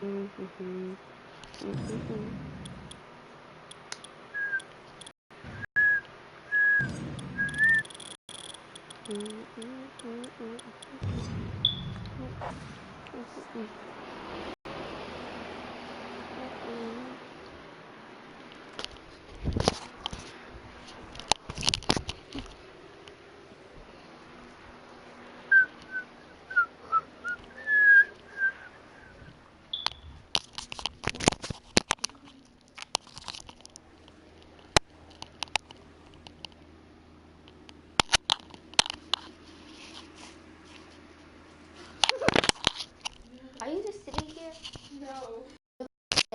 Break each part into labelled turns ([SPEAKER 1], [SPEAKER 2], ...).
[SPEAKER 1] Are you just sitting here?
[SPEAKER 2] No.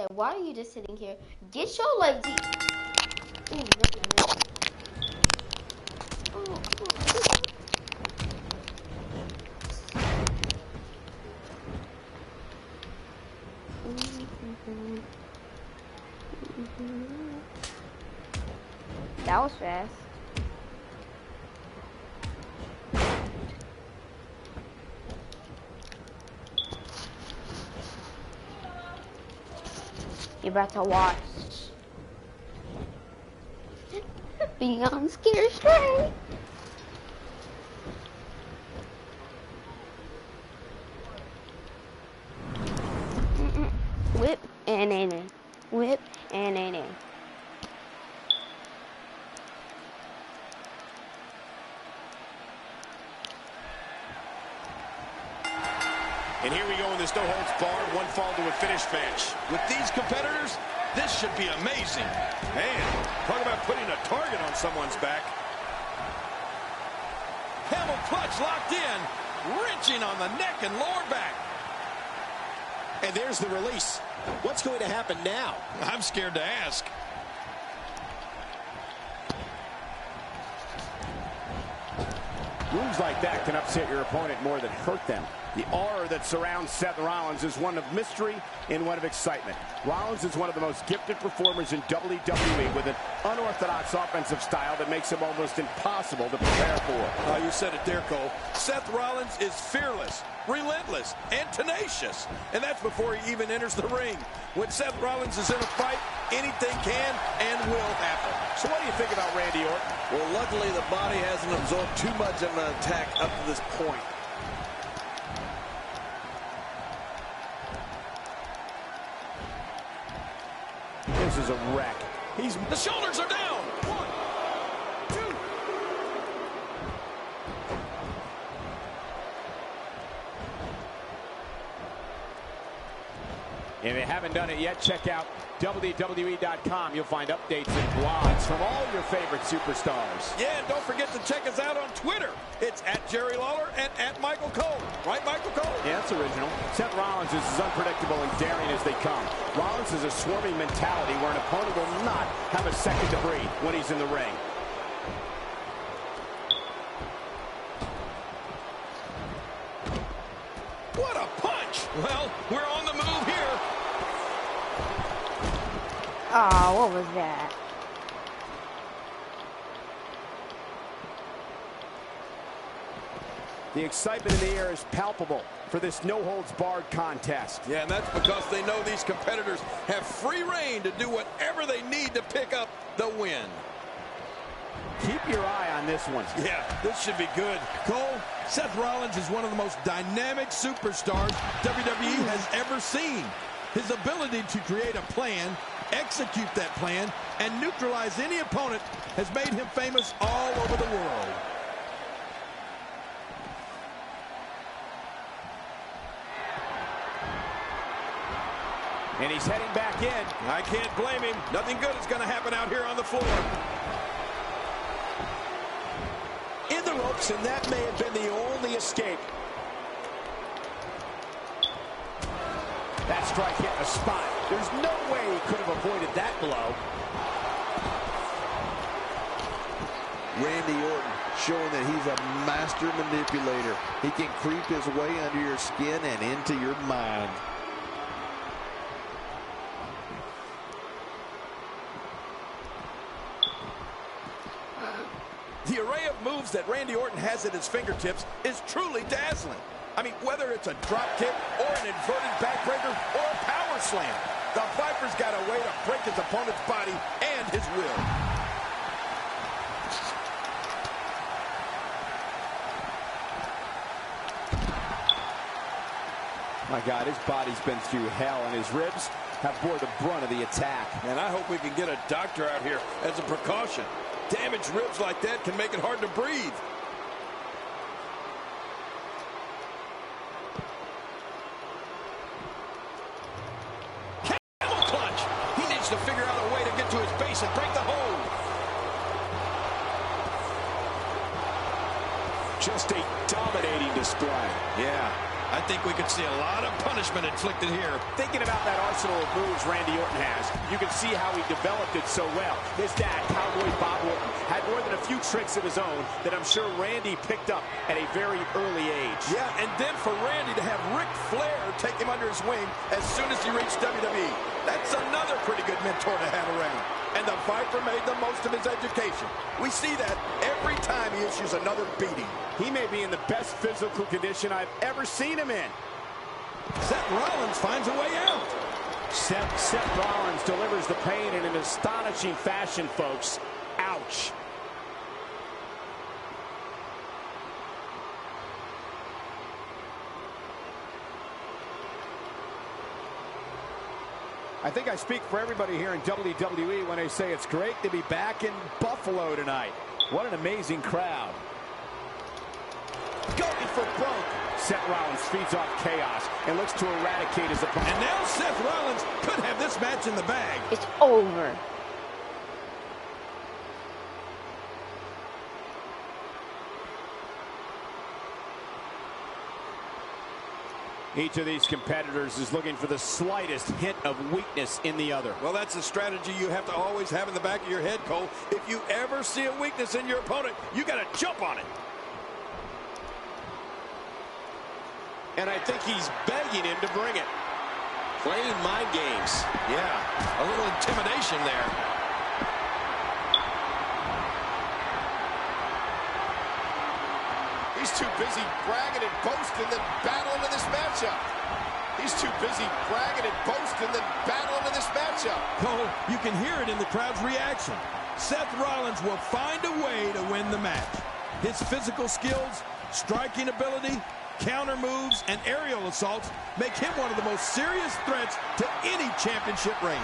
[SPEAKER 1] Why are you just sitting here? Get your legs. That was fast. You're about to watch Beyond Scared Straight. Whip and in. Whip and in.
[SPEAKER 3] And here we go in this no-holds-barred, one-fall to a finish match. With these competitors, this should be amazing. Man, talk about putting a target on someone's back. Camel clutch locked in, wrenching on the neck and lower back.
[SPEAKER 4] And there's the release. What's going to happen now?
[SPEAKER 3] I'm scared to ask.
[SPEAKER 5] Moves like that can upset your opponent more than hurt them. The aura that surrounds Seth Rollins is one of mystery and one of excitement. Rollins is one of the most gifted performers in WWE with an unorthodox offensive style that makes him almost impossible to prepare for.
[SPEAKER 3] You said it there, Cole. Seth Rollins is fearless, relentless, and tenacious. And that's before he even enters the ring. When Seth Rollins is in a fight, anything can and will happen.
[SPEAKER 5] So what do you think about Randy Orton?
[SPEAKER 6] Well, luckily the body hasn't absorbed too much of an attack up to this point.
[SPEAKER 5] This is a wreck.
[SPEAKER 3] The shoulders are down. 1, 2.
[SPEAKER 5] If you haven't done it yet, check out WWE.com. You'll find updates and blogs from all your favorite superstars.
[SPEAKER 3] Yeah, and don't forget to check us out on Twitter. It's @Jerry Lawler and @Michael Cole. Right, Michael Cole?
[SPEAKER 5] Yeah, that's original. Seth Rollins is as unpredictable and daring as they come. Rollins has a swarming mentality where an opponent will not have a second to breathe when he's in the ring.
[SPEAKER 3] What a punch! Well, we're on the move here.
[SPEAKER 1] Oh, what was that?
[SPEAKER 5] The excitement in the air is palpable for this no-holds-barred contest.
[SPEAKER 3] Yeah, and that's because they know these competitors have free reign to do whatever they need to pick up the win.
[SPEAKER 5] Keep your eye on this one.
[SPEAKER 3] Yeah, this should be good. Cole, Seth Rollins is one of the most dynamic superstars WWE has ever seen. His ability to create a plan, execute that plan, and neutralize any opponent has made him famous all over the world.
[SPEAKER 5] And he's heading back in.
[SPEAKER 3] I can't blame him. Nothing good is going to happen out here on the floor.
[SPEAKER 4] In the ropes, and that may have been the only escape.
[SPEAKER 5] That strike hit the spot. There's no way he could have avoided that blow.
[SPEAKER 6] Randy Orton showing that he's a master manipulator. He can creep his way under your skin and into your mind.
[SPEAKER 3] The array of moves that Randy Orton has at his fingertips is truly dazzling. I mean, whether it's a drop kick or an inverted backbreaker or a power slam. The Viper's got a way to break his opponent's body and his will.
[SPEAKER 5] My God, his body's been through hell, and his ribs have bore the brunt of the attack.
[SPEAKER 3] And I hope we can get a doctor out here as a precaution. Damaged ribs like that can make it hard to breathe. Camel clutch. He needs to figure out a way to get to his base and break the hold.
[SPEAKER 4] Just a dominating display.
[SPEAKER 3] Yeah. I think we could see a lot of punishment inflicted here.
[SPEAKER 5] Thinking about that arsenal of moves Randy Orton has, you can see how he developed it so well. His dad, Cowboy Bob Orton, had more than a few tricks of his own that I'm sure Randy picked up at a very early age.
[SPEAKER 3] Yeah, and then for Randy to have Ric Flair take him under his wing as soon as he reached WWE. That's another pretty good mentor to have around. And the Viper made the most of his education. We see that every time he issues another beating.
[SPEAKER 5] He may be in the best physical condition I've ever seen him in.
[SPEAKER 3] Seth Rollins finds a way out.
[SPEAKER 5] Seth Rollins delivers the pain in an astonishing fashion, folks. Ouch. I think I speak for everybody here in WWE when I say it's great to be back in Buffalo tonight. What an amazing crowd. Going for broke. Seth Rollins feeds off chaos and looks to eradicate his opponent.
[SPEAKER 3] And now Seth Rollins could have this match in the bag.
[SPEAKER 1] It's over.
[SPEAKER 5] Each of these competitors is looking for the slightest hint of weakness in the other.
[SPEAKER 3] Well, that's a strategy you have to always have in the back of your head, Cole. If you ever see a weakness in your opponent, you got to jump on it.
[SPEAKER 4] And I think he's begging him to bring it. Playing mind games.
[SPEAKER 3] Yeah, a little intimidation there.
[SPEAKER 4] He's too busy bragging and boasting than battling in this matchup. He's too busy bragging and boasting than battling in this matchup.
[SPEAKER 3] Cole, you can hear it in the crowd's reaction. Seth Rollins will find a way to win the match. His physical skills, striking ability, counter moves, and aerial assaults make him one of the most serious threats to any championship reign.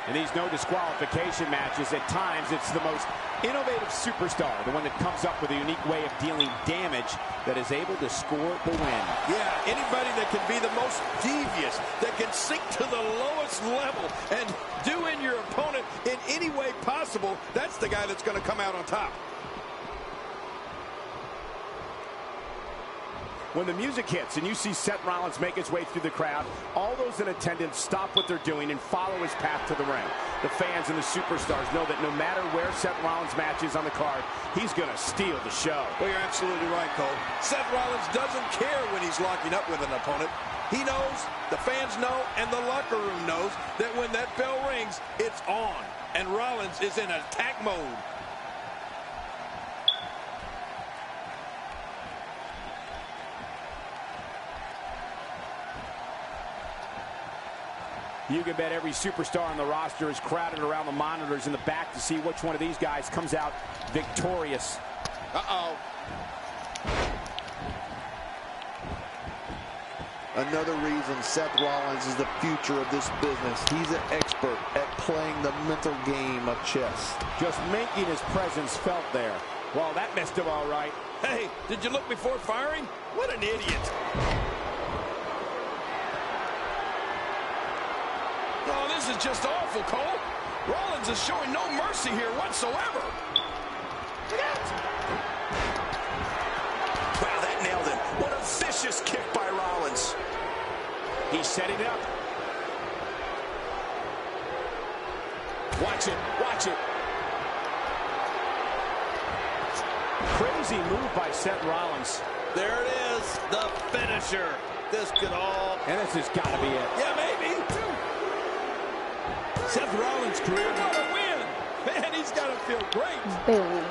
[SPEAKER 5] In these no disqualification matches, at times it's the most innovative superstar, the one that comes up with a unique way of dealing damage that is able to score the win.
[SPEAKER 3] Yeah, anybody that can be the most devious, that can sink to the lowest level and do in your opponent in any way possible, that's the guy that's going to come out on top.
[SPEAKER 5] When the music hits and you see Seth Rollins make his way through the crowd, all those in attendance stop what they're doing and follow his path to the ring. The fans and the superstars know that no matter where Seth Rollins' match is on the card, he's going to steal the show.
[SPEAKER 3] Well, you're absolutely right, Cole. Seth Rollins doesn't care when he's locking up with an opponent. He knows, the fans know, and the locker room knows that when that bell rings, it's on. And Rollins is in attack mode.
[SPEAKER 5] You can bet every superstar on the roster is crowded around the monitors in the back to see which one of these guys comes out victorious.
[SPEAKER 4] Uh-oh.
[SPEAKER 6] Another reason Seth Rollins is the future of this business. He's an expert at playing the mental game of chess.
[SPEAKER 5] Just making his presence felt there. Well, that missed him all right.
[SPEAKER 3] Hey, did you look before firing? What an idiot. Oh, this is just awful, Cole. Rollins is showing no mercy here whatsoever. Look out!
[SPEAKER 4] Wow, that nailed him. What a vicious kick by Rollins.
[SPEAKER 5] He's setting it up.
[SPEAKER 4] Watch it, watch it.
[SPEAKER 5] Crazy move by Seth Rollins.
[SPEAKER 3] There it is, the finisher. This could all...
[SPEAKER 5] And this has got to be it.
[SPEAKER 3] Yeah, maybe. Seth Rollins' career got a win. Man, he's got to feel great.
[SPEAKER 1] Boom.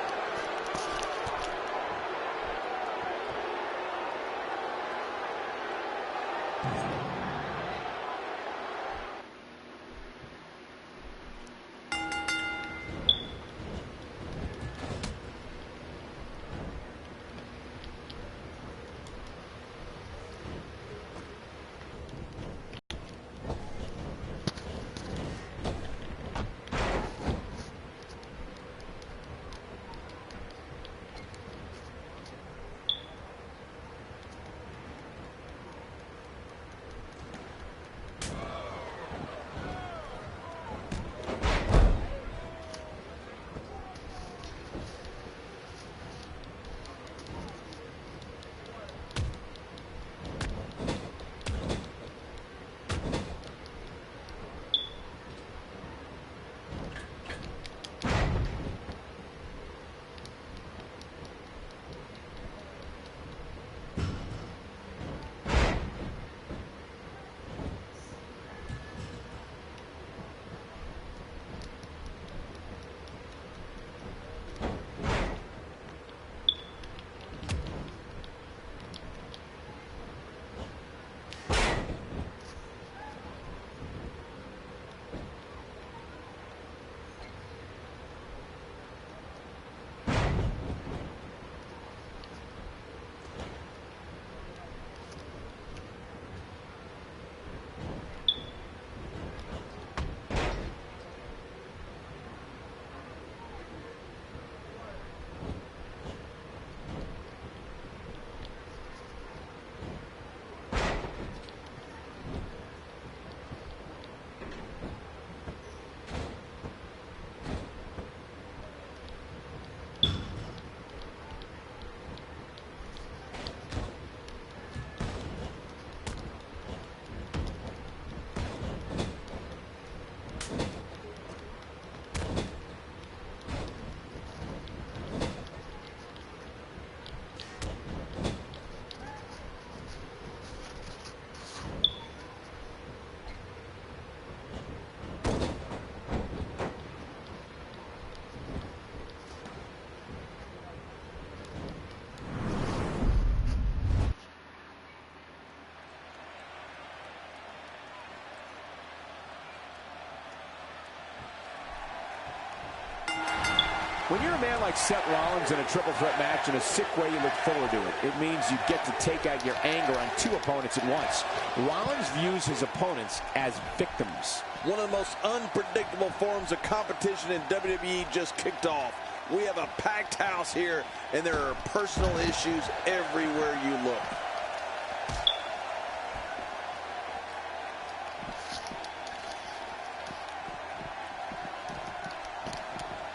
[SPEAKER 5] When you're a man like Seth Rollins in a triple threat match, in a sick way, you look forward to it. It means you get to take out your anger on two opponents at once. Rollins views his opponents as victims.
[SPEAKER 3] One of the most unpredictable forms of competition in WWE just kicked off. We have a packed house here, and there are personal issues everywhere you look.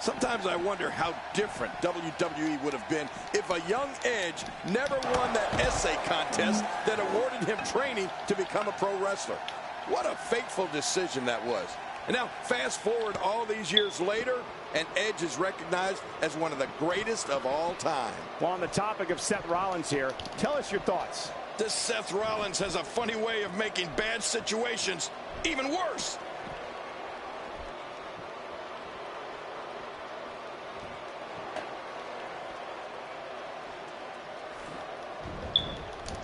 [SPEAKER 3] Sometimes I wonder how different WWE would have been if a young Edge never won that essay contest that awarded him training to become a pro wrestler. What a fateful decision that was. And now, fast forward all these years later, and Edge is recognized as one of the greatest of all time.
[SPEAKER 5] Well, on the topic of Seth Rollins here, tell us your thoughts.
[SPEAKER 3] This Seth Rollins has a funny way of making bad situations even worse.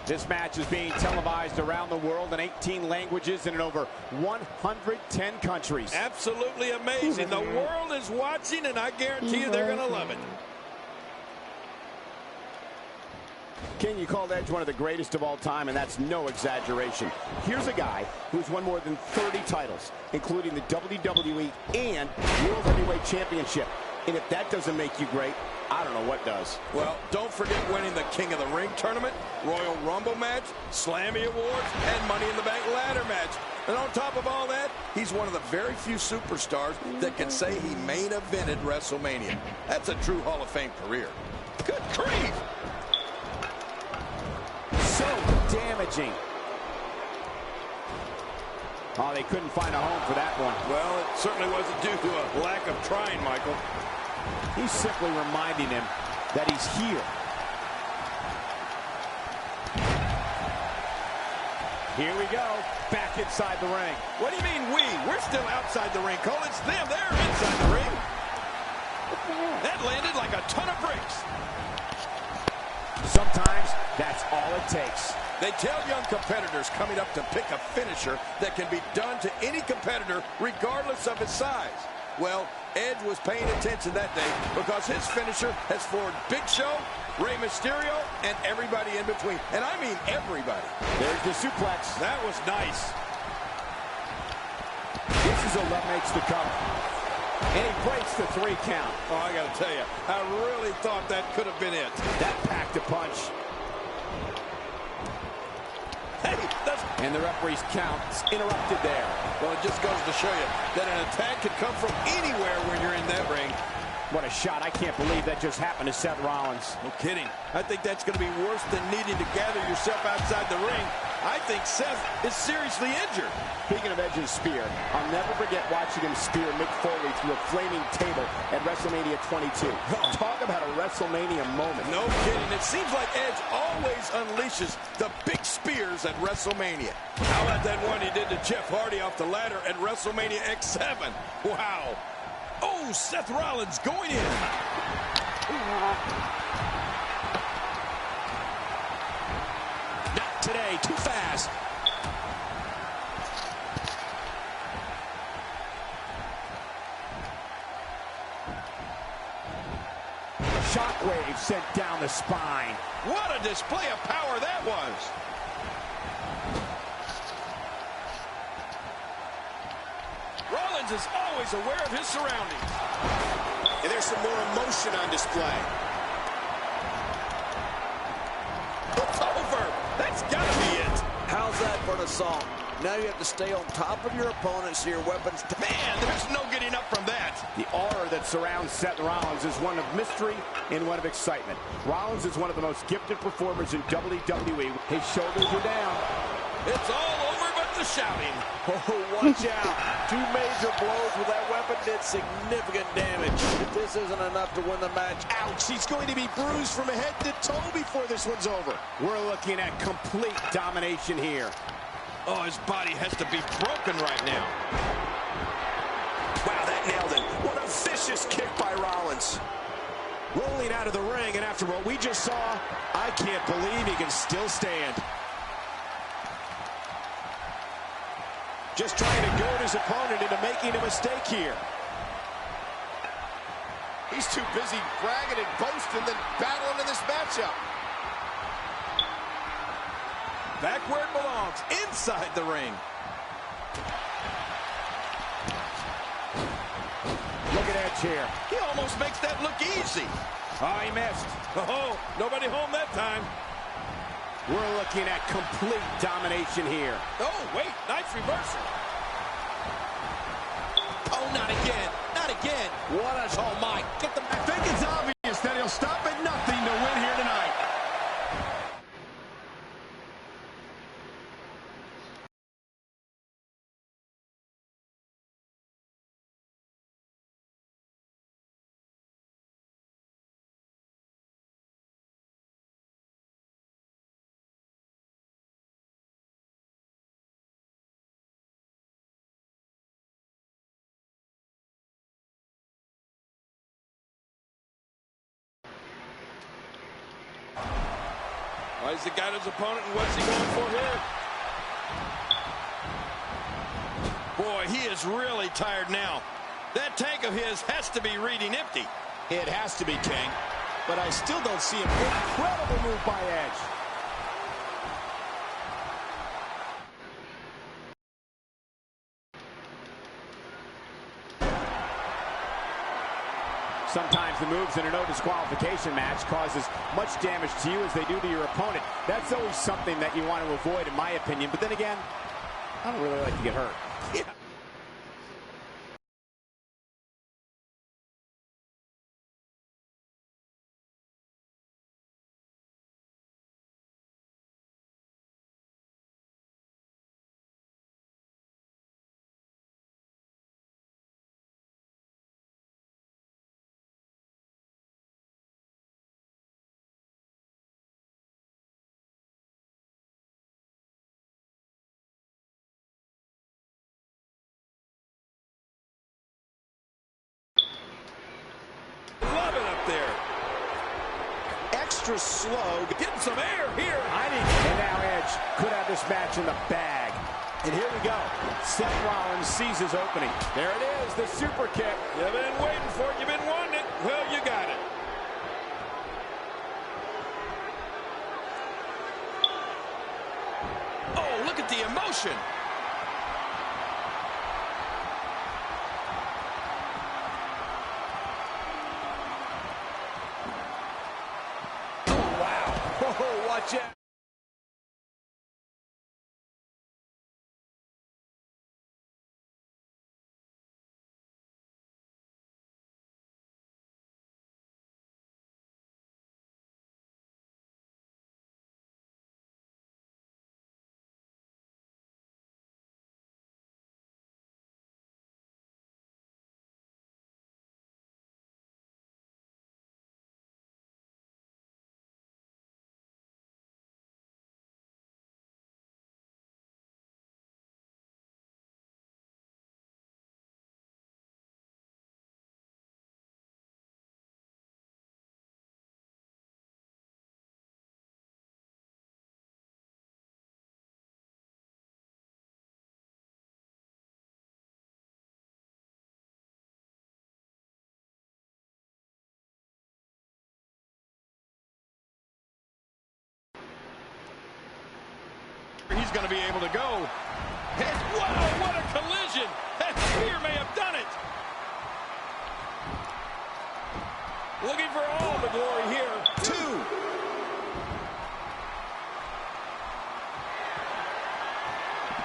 [SPEAKER 5] This match is being televised around the world in 18 languages and in over 110 countries.
[SPEAKER 3] Absolutely amazing. The world is watching, and I guarantee you they're going to love it.
[SPEAKER 5] King, you called Edge one of the greatest of all time, and that's no exaggeration. Here's a guy who's won more than 30 titles, including the WWE and World Heavyweight Championship. And if that doesn't make you great, I don't know what does.
[SPEAKER 3] Well, don't forget winning the King of the Ring tournament, Royal Rumble match, Slammy Awards, and Money in the Bank ladder match. And on top of all that, he's one of the very few superstars that can say he main evented WrestleMania. That's a true Hall of Fame career. Good grief!
[SPEAKER 5] So damaging. Oh, they couldn't find a home for that one.
[SPEAKER 3] Well, it certainly wasn't due to a lack of trying, Michael.
[SPEAKER 5] He's simply reminding him that he's here. Here we go, back inside the ring.
[SPEAKER 3] What do you mean we? We're still outside the ring, Cole. It's them. They're inside the ring. That landed like a ton of bricks.
[SPEAKER 5] Sometimes that's all it takes.
[SPEAKER 3] They tell young competitors coming up to pick a finisher that can be done to any competitor regardless of his size. Well, Edge was paying attention that day because his finisher has floored Big Show, Rey Mysterio, and everybody in between. And I mean everybody.
[SPEAKER 5] There's the suplex.
[SPEAKER 3] That was nice.
[SPEAKER 5] This is a love makes the cover. And he breaks the 3 count.
[SPEAKER 3] Oh, I got to tell you, I really thought that could have been it.
[SPEAKER 5] That packed a punch.
[SPEAKER 3] Hey,
[SPEAKER 5] and the referee's count interrupted there.
[SPEAKER 3] Well, it just goes to show you that an attack can come from anywhere when you're in that ring.
[SPEAKER 5] What a shot. I can't believe that just happened to Seth Rollins.
[SPEAKER 3] No kidding. I think that's going to be worse than needing to gather yourself outside the ring. I think Seth is seriously injured.
[SPEAKER 5] Speaking of Edge's spear, I'll never forget watching him spear Mick Foley through a flaming table at WrestleMania 22. Talk about a WrestleMania moment.
[SPEAKER 3] No kidding. It seems like Edge always unleashes the big spears at WrestleMania. How about that one he did to Jeff Hardy off the ladder at WrestleMania X7? Wow. Oh, Seth Rollins going in.
[SPEAKER 5] Not today. Too fast. Shockwave sent down the spine.
[SPEAKER 3] What a display of power that was. Rollins is always aware of his surroundings.
[SPEAKER 4] And there's some more emotion on display.
[SPEAKER 3] It's over. That's got to be it.
[SPEAKER 6] How's that for an assault? Now you have to stay on top of your opponent so your weapons...
[SPEAKER 3] Man, there's no getting up from that.
[SPEAKER 5] The aura that surrounds Seth Rollins is one of mystery and one of excitement. Rollins is one of the most gifted performers in WWE. His shoulders are down.
[SPEAKER 3] It's all over but the shouting.
[SPEAKER 6] Oh, watch out. 2 major blows with that weapon did significant damage. If this isn't enough to win the match...
[SPEAKER 4] Ouch, he's going to be bruised from head to toe before this one's over.
[SPEAKER 5] We're looking at complete domination here.
[SPEAKER 3] Oh, his body has to be broken right now.
[SPEAKER 4] Wow, that nailed it. What a vicious kick by Rollins. Rolling out of the ring, and after what we just saw, I can't believe he can still stand. Just trying to goad his opponent into making a mistake here. He's too busy bragging and boasting than battling in this matchup.
[SPEAKER 3] Back where it belongs, inside the ring.
[SPEAKER 5] Look at Edge here.
[SPEAKER 3] He almost makes that look easy.
[SPEAKER 5] Oh, he missed.
[SPEAKER 3] Oh, nobody home that time.
[SPEAKER 5] We're looking at complete domination here.
[SPEAKER 3] Oh, wait, nice reversal. Oh, not again, not again.
[SPEAKER 6] What a...
[SPEAKER 3] Oh, my, get the...
[SPEAKER 4] I think it's obvious that he'll stop at nothing to win here tonight.
[SPEAKER 3] Well, he's got his opponent, and what's he going for here? Boy, he is really tired now. That tank of his has to be reading empty.
[SPEAKER 4] It has to be, King. But I still don't see him.
[SPEAKER 5] Incredible move by Edge. Sometimes the moves in a no disqualification match cause as much damage to you as they do to your opponent. That's always something that you want to avoid, in my opinion. But then again, I don't really like to get hurt.
[SPEAKER 3] Yeah. there.
[SPEAKER 4] Extra slow.
[SPEAKER 3] Getting some air here.
[SPEAKER 5] And now Edge could have this match in the bag. And here we go. Seth Rollins sees his opening. There it is, the super kick.
[SPEAKER 3] You've been waiting for it. You've been wanting it. Well, you got it. Oh, look at the emotion. Oh, wow. Oh, watch out. He's going to be able to go. And wow, what a collision. That spear may have done it. Looking for all the glory here. 2.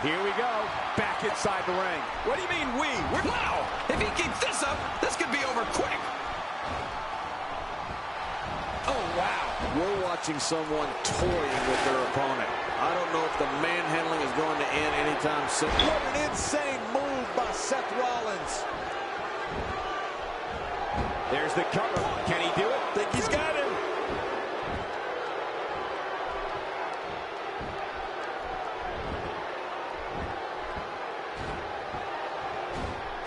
[SPEAKER 5] Here we go. Back inside the ring.
[SPEAKER 3] What do you mean we? Wow! If he keeps this up, this could be over quick. Oh, wow.
[SPEAKER 6] We're watching someone toying with their opponent. I don't know if the manhandling is going to end anytime soon. What an insane move by Seth Rollins.
[SPEAKER 5] There's the cover. Can he do it?
[SPEAKER 3] Think he's got him.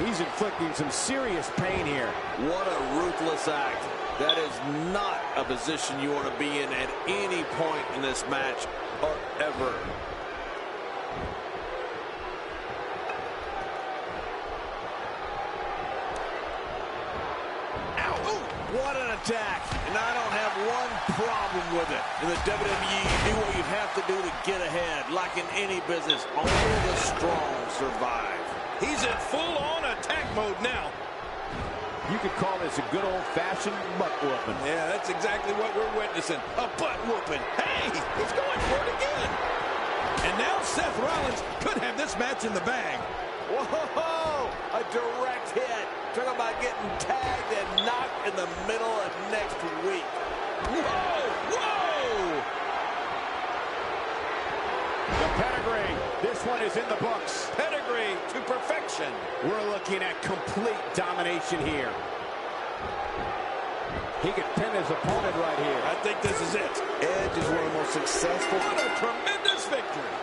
[SPEAKER 5] He's inflicting some serious pain here.
[SPEAKER 6] What a ruthless act. That is not a position you want to be in at any point in this match or ever. Ow! Ooh, what an attack. And I don't have one problem with it. In the WWE, you do what you have to do to get ahead. Like in any business, only the strong survive.
[SPEAKER 3] He's in full-on attack mode now.
[SPEAKER 5] You could call this a good old-fashioned butt whooping.
[SPEAKER 3] Yeah, that's exactly what we're witnessing. A butt whooping. Hey, he's going for it again. And now Seth Rollins could have this match in the bag.
[SPEAKER 6] Whoa! A direct hit. Talk about getting tagged and knocked in the middle of next week.
[SPEAKER 3] Whoa! Whoa!
[SPEAKER 5] The pedigree. This one is in the books.
[SPEAKER 3] Pedigree to perfection.
[SPEAKER 5] We're looking at complete domination here. He could pin his opponent right here.
[SPEAKER 3] I think this is it.
[SPEAKER 6] Edge is one of the most successful.
[SPEAKER 3] What a tremendous victory.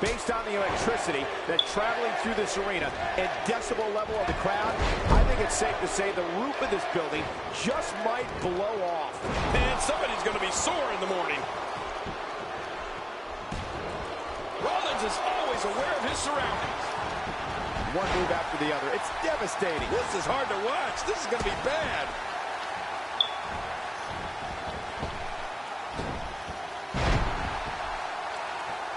[SPEAKER 5] Based on the electricity that's traveling through this arena and decibel level of the crowd, I think it's safe to say the roof of this building just might blow off.
[SPEAKER 3] And somebody's going to be sore in the morning. Rollins is always aware of his surroundings.
[SPEAKER 5] One move after the other. It's devastating.
[SPEAKER 3] This is hard to watch. This is going to be bad.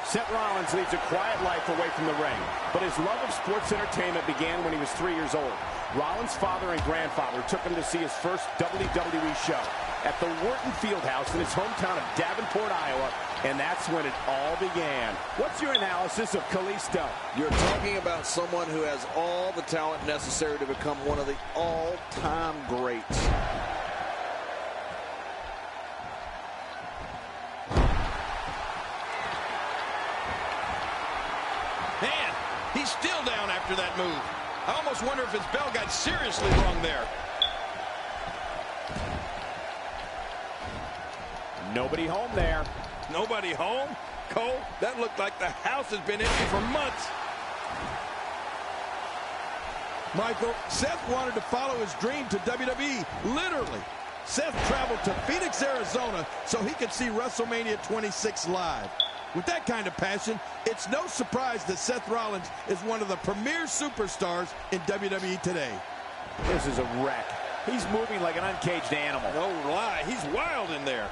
[SPEAKER 5] Seth Rollins leads a quiet life away from the ring, but his love of sports entertainment began when he was 3 years old. Rollins' father and grandfather took him to see his first WWE show at the Wharton Fieldhouse in his hometown of Davenport, Iowa, and that's when it all began. What's your analysis of Kalisto?
[SPEAKER 6] You're talking about someone who has all the talent necessary to become one of the all-time greats.
[SPEAKER 3] Man, he's still down after that move. I almost wonder if his bell got seriously wrong there.
[SPEAKER 5] Nobody home there.
[SPEAKER 3] Nobody home? Cole, that looked like the house has been empty for months. Michael, Seth wanted to follow his dream to WWE, literally. Seth traveled to Phoenix, Arizona, so he could see WrestleMania 26 live. With that kind of passion, it's no surprise that Seth Rollins is one of the premier superstars in WWE today.
[SPEAKER 5] This is a wreck. He's moving like an uncaged animal.
[SPEAKER 3] No lie, he's wild in there.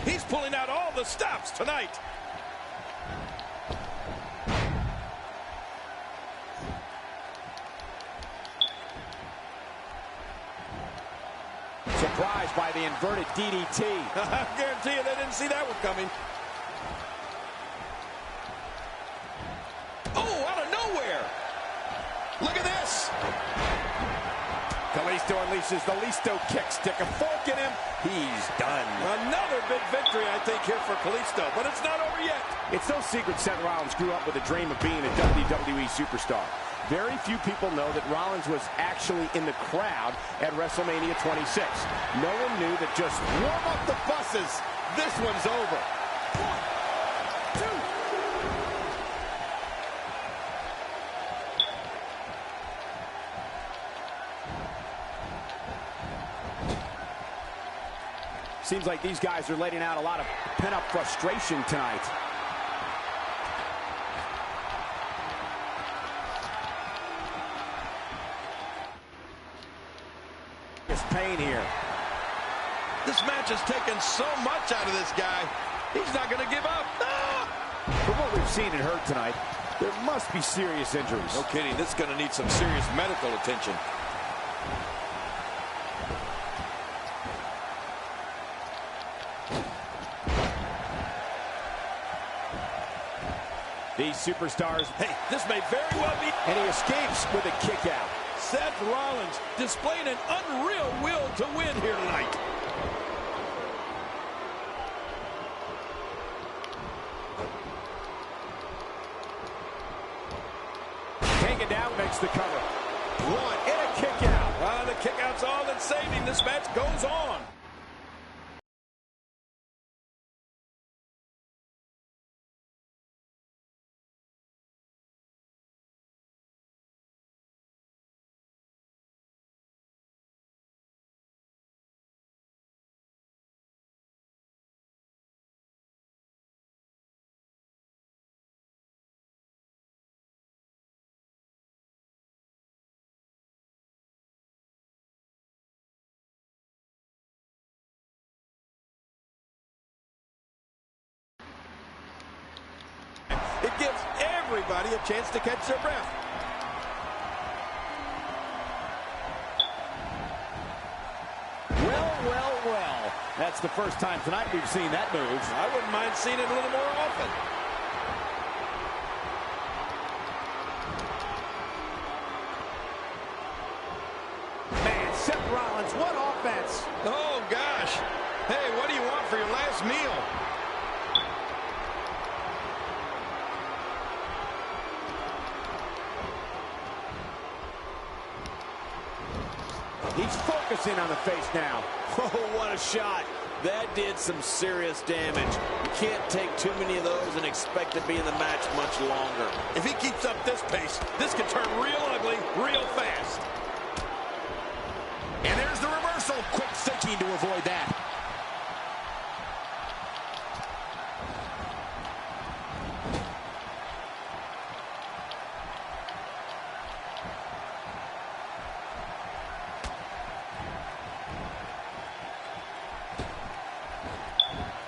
[SPEAKER 3] He's pulling out all the stops tonight.
[SPEAKER 5] Surprised by the inverted DDT.
[SPEAKER 3] I guarantee you they didn't see that one coming. Oh, out of nowhere. Look at this.
[SPEAKER 5] Kalisto unleashes the Listo kick, stick a fork in him. He's done.
[SPEAKER 3] Another big victory, I think, here for Kalisto, but it's not over yet.
[SPEAKER 5] It's no secret Seth Rollins grew up with a dream of being a WWE superstar. Very few people know that Rollins was actually in the crowd at WrestleMania 26. No one knew that just warm up the buses. This one's over. 1, 2. Seems like these guys are letting out a lot of pent-up frustration tonight. There's pain here.
[SPEAKER 3] This match has taken so much out of this guy. He's not going to give up. Ah!
[SPEAKER 5] From what we've seen and heard tonight, there must be serious injuries.
[SPEAKER 3] No kidding. This is going to need some serious medical attention.
[SPEAKER 5] These superstars,
[SPEAKER 3] Hey, this may very well be.
[SPEAKER 5] and he escapes with a kick out.
[SPEAKER 3] Seth Rollins displaying an unreal will to win here tonight.
[SPEAKER 5] Taken down, makes the cover. One, and a kick out.
[SPEAKER 3] The kick out's all that's saving. This match goes on. It gives everybody a chance to catch their breath.
[SPEAKER 5] Well, well, well. That's the first time tonight we've seen that move.
[SPEAKER 3] I wouldn't mind seeing it a little more often.
[SPEAKER 5] Man, Seth Rollins, what offense.
[SPEAKER 3] Oh, gosh. Hey, what do you want for your last meal?
[SPEAKER 5] He's focusing on the face now.
[SPEAKER 6] Oh, what a shot. That did some serious damage. You can't take too many of those and expect to be in the match much longer.
[SPEAKER 3] If he keeps up this pace, this could turn real ugly real fast.
[SPEAKER 4] And there's the reversal. Quick thinking to avoid that.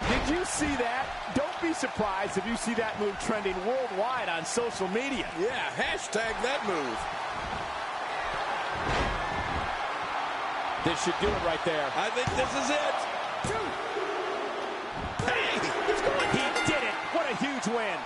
[SPEAKER 5] Did you see that? Don't be surprised if you see that move trending worldwide on social media.
[SPEAKER 3] Yeah, hashtag that move.
[SPEAKER 5] This should do it right there.
[SPEAKER 3] I think this is it.
[SPEAKER 5] Hey, he's going. He did it. What a huge win.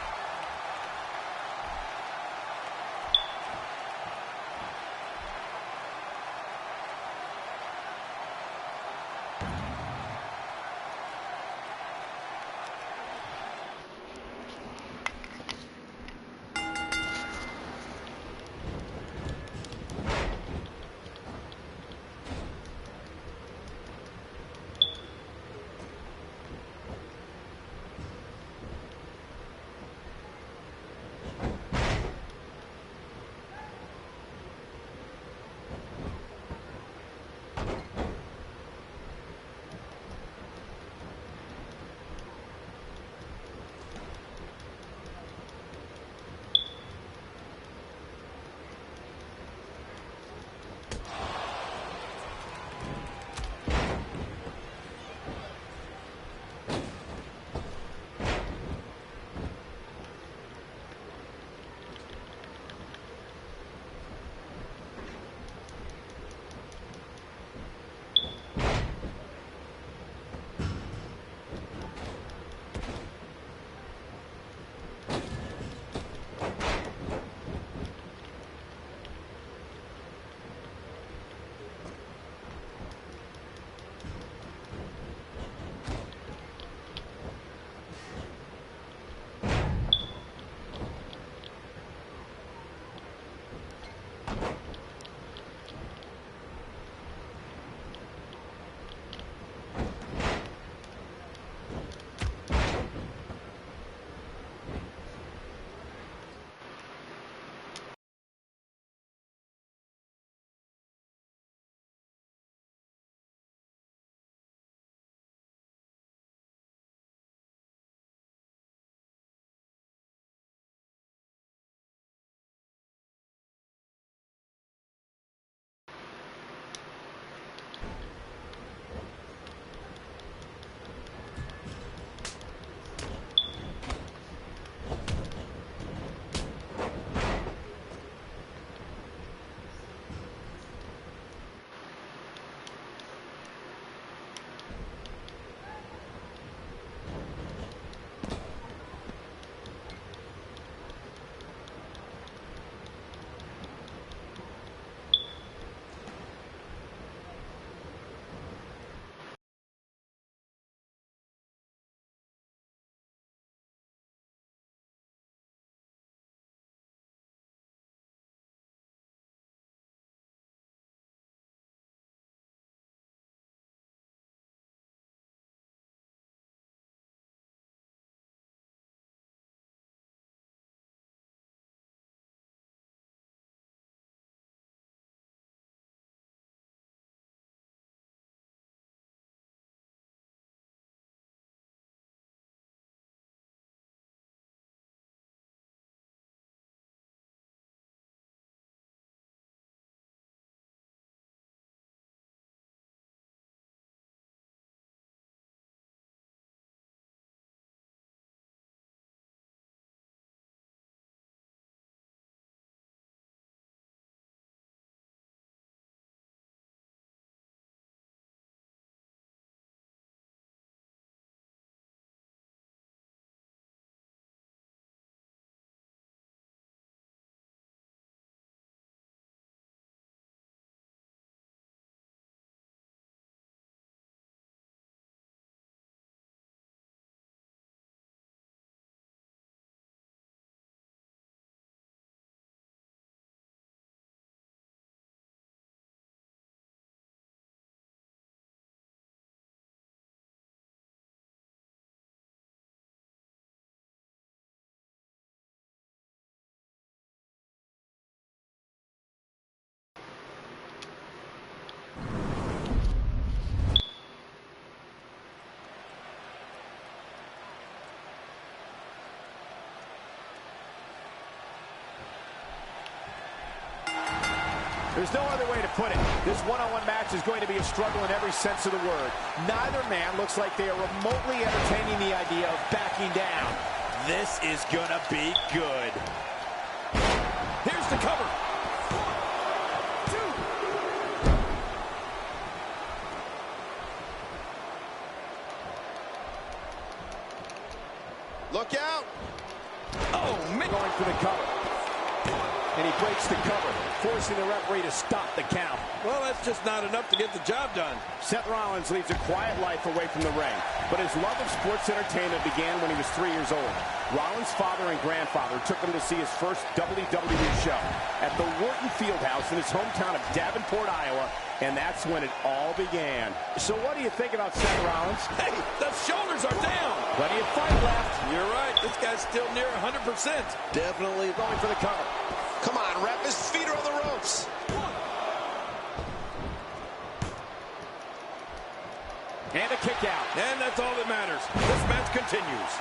[SPEAKER 5] There's no other way to put it. This one-on-one match is going to be a struggle in every sense of the word. Neither man looks like they are remotely entertaining the idea of backing down.
[SPEAKER 4] This is gonna be good.
[SPEAKER 3] Here's the cover. 1, 2. Look out. Oh, man.
[SPEAKER 5] Going for the cover. And he breaks the cover, forcing the referee to stop the count.
[SPEAKER 3] Well, that's just not enough to get the job done.
[SPEAKER 5] Seth Rollins leads a quiet life away from the ring, but his love of sports entertainment began when he was 3 years old. Rollins' father and grandfather took him to see his first WWE show at the Wharton Fieldhouse in his hometown of Davenport, Iowa, and that's when it all began. So what do you think about Seth Rollins?
[SPEAKER 3] Hey, the shoulders are down.
[SPEAKER 5] Plenty of fight left.
[SPEAKER 3] You're right. This guy's still near 100%.
[SPEAKER 6] Definitely
[SPEAKER 5] Going for the cover.
[SPEAKER 4] Come on, ref. His feet are on the ropes.
[SPEAKER 5] And a kick out.
[SPEAKER 3] And that's all that matters. This match continues.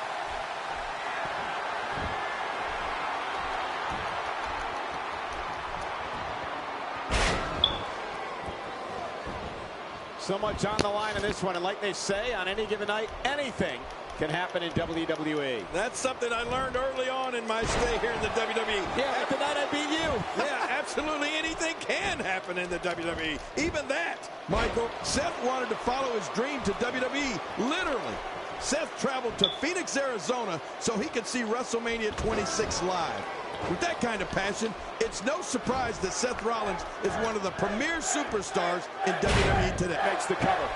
[SPEAKER 5] So much on the line in this one, and like they say, on any given night, anything can happen in WWE.
[SPEAKER 3] That's something I learned early on in my stay here in the WWE.
[SPEAKER 5] Yeah, like the night I beat you.
[SPEAKER 3] Yeah, absolutely anything can happen in the WWE. Even that. Michael, Seth wanted to follow his dream to WWE, literally. Seth traveled to Phoenix, Arizona, so he could see WrestleMania 26 live. With that kind of passion, it's no surprise that Seth Rollins is one of the premier superstars in WWE today.
[SPEAKER 5] Makes the cover.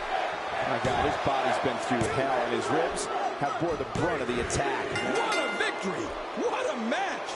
[SPEAKER 5] My God, his body's been through hell, and his ribs have bore the brunt of the attack.
[SPEAKER 3] What a victory! What a match!